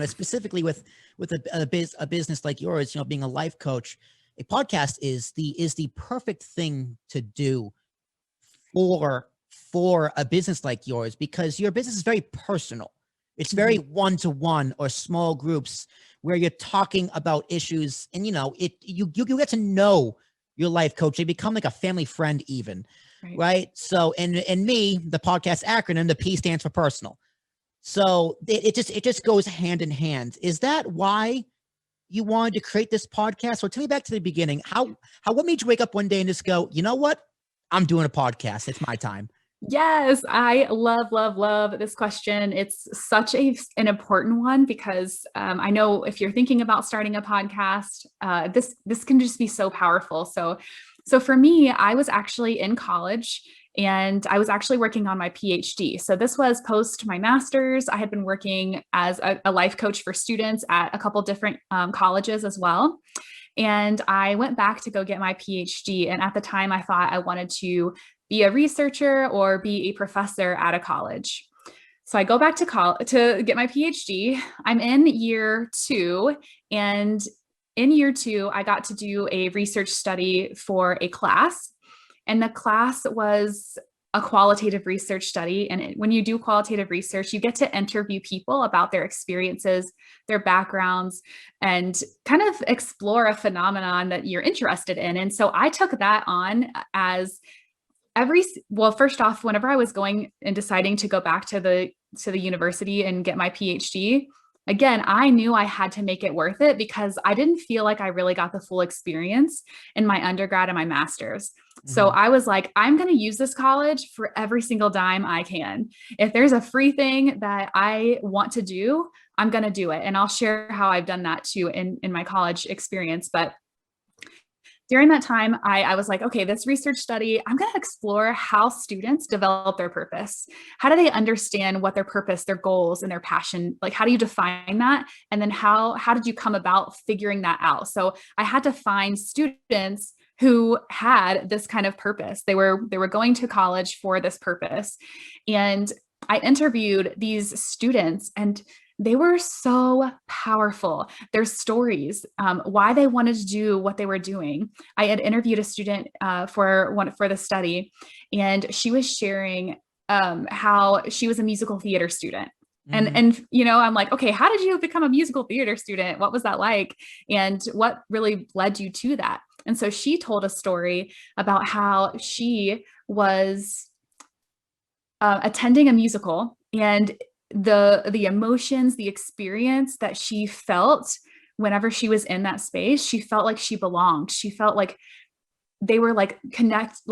and specifically with a business like yours, being a life coach, a podcast is the perfect thing to do for a business like yours, because your business is very personal. It's very one-to-one or small groups where you're talking about issues, and you get to know your life coach. They become like a family friend even, right? So, and me, the podcast acronym, the P stands for personal. So it just goes hand in hand. Is that why you wanted to create this podcast? So tell me back to the beginning. What made you wake up one day and just go, you know what? I'm doing a podcast. It's my time. Yes, I love this question. It's such an important one because I know if you're thinking about starting a podcast, this can just be so powerful. So for me, I was actually in college and I was actually working on my PhD. So this was post my master's. I had been working as a life coach for students at a couple different colleges as well. And I went back to go get my PhD. And at the time I thought I wanted to be a researcher or be a professor at a college. So I go back to college to get my PhD. I'm in year 2, and in year 2, I got to do a research study for a class, and the class was a qualitative research study. And when you do qualitative research, you get to interview people about their experiences, their backgrounds, and kind of explore a phenomenon that you're interested in. And so I took that on as first off, whenever I was going and deciding to go back to the university and get my PhD, again, I knew I had to make it worth it because I didn't feel like I really got the full experience in my undergrad and my master's. So I was like, I'm going to use this college for every single dime I can. If there's a free thing that I want to do, I'm going to do it. And I'll share how I've done that too in my college experience. But during that time, I was like, okay, this research study, I'm going to explore how students develop their purpose. How do they understand what their purpose, their goals, and their passion, like how do you define that? And then how did you come about figuring that out? So I had to find students who had this kind of purpose. They were going to college for this purpose. And I interviewed these students, and they were so powerful. Their stories, why they wanted to do what they were doing. I had interviewed a student for the study, and she was sharing how she was a musical theater student. And I'm like, okay, how did you become a musical theater student? What was that like? And what really led you to that? And so she told a story about how she was attending a musical, and the emotions, the experience that she felt whenever she was in that space, she felt like she belonged. She felt like they were like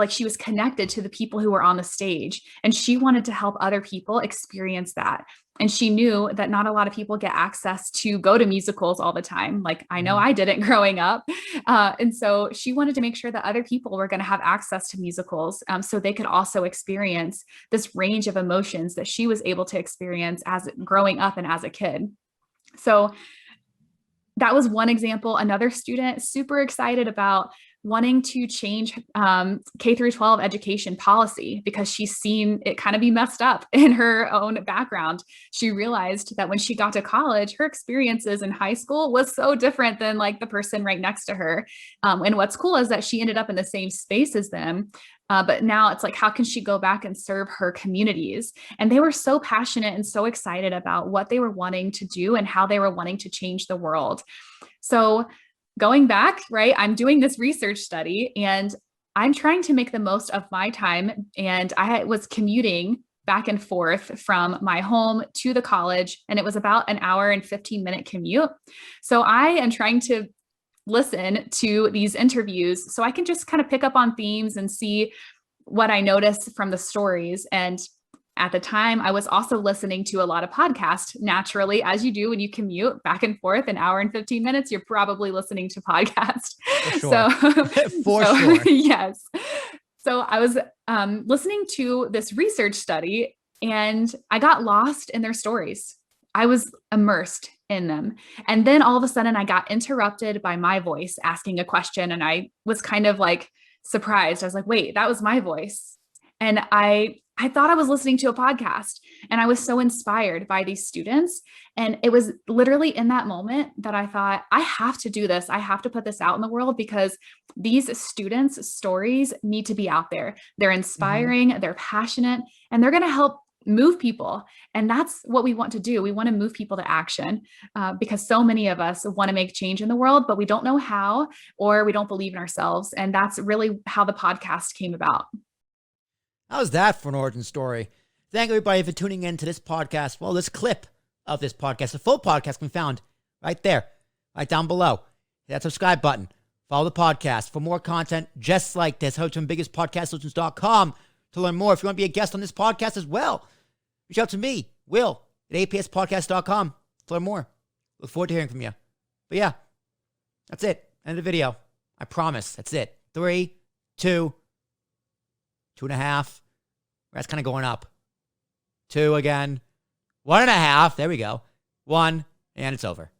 she was connected to the people who were on the stage, and she wanted to help other people experience that. And she knew that not a lot of people get access to go to musicals all the time. Like I know I didn't growing up. And so she wanted to make sure that other people were going to have access to musicals so they could also experience this range of emotions that she was able to experience as growing up and as a kid. So that was one example. Another student super excited about wanting to change K through 12 education policy because she's seen it kind of be messed up in her own background. She realized that when she got to college, her experiences in high school was so different than like the person right next to her. And what's cool is that she ended up in the same space as them. But now it's like, how can she go back and serve her communities? And they were so passionate and so excited about what they were wanting to do and how they were wanting to change the world. So going back, right, I'm doing this research study and I'm trying to make the most of my time. And I was commuting back and forth from my home to the college, and it was about an hour and 15-minute commute. So I am trying to listen to these interviews so I can just kind of pick up on themes and see what I notice from the stories. And at the time, I was also listening to a lot of podcasts, naturally, as you do when you commute back and forth an hour and 15 minutes, you're probably listening to podcasts. For sure. For sure. Yes. So I was listening to this research study, and I got lost in their stories. I was immersed in them. And then all of a sudden I got interrupted by my voice asking a question. And I was kind of like surprised. I was like, wait, that was my voice. And I I thought I was listening to a podcast, and I was so inspired by these students. And it was literally in that moment that I thought, I have to do this. I have to put this out in the world because these students' stories need to be out there. They're inspiring, they're passionate, and they're going to help move people. And that's what we want to do. We want to move people to action because so many of us want to make change in the world, but we don't know how, or we don't believe in ourselves. And that's really how the podcast came about. How's that for an origin story? Thank everybody for tuning in to this podcast. Well, this clip of this podcast, the full podcast can be found right there, right down below. Hit that subscribe button. Follow the podcast for more content just like this. Head to ambiguouspodcastsolutions.com to learn more. If you want to be a guest on this podcast as well, reach out to me, Will, at apspodcast.com to learn more. Look forward to hearing from you. But yeah, that's it. End of the video. I promise. That's it. 3, 2, 2.5. That's kind of going up. 2 again. 1.5. There we go. 1. And it's over.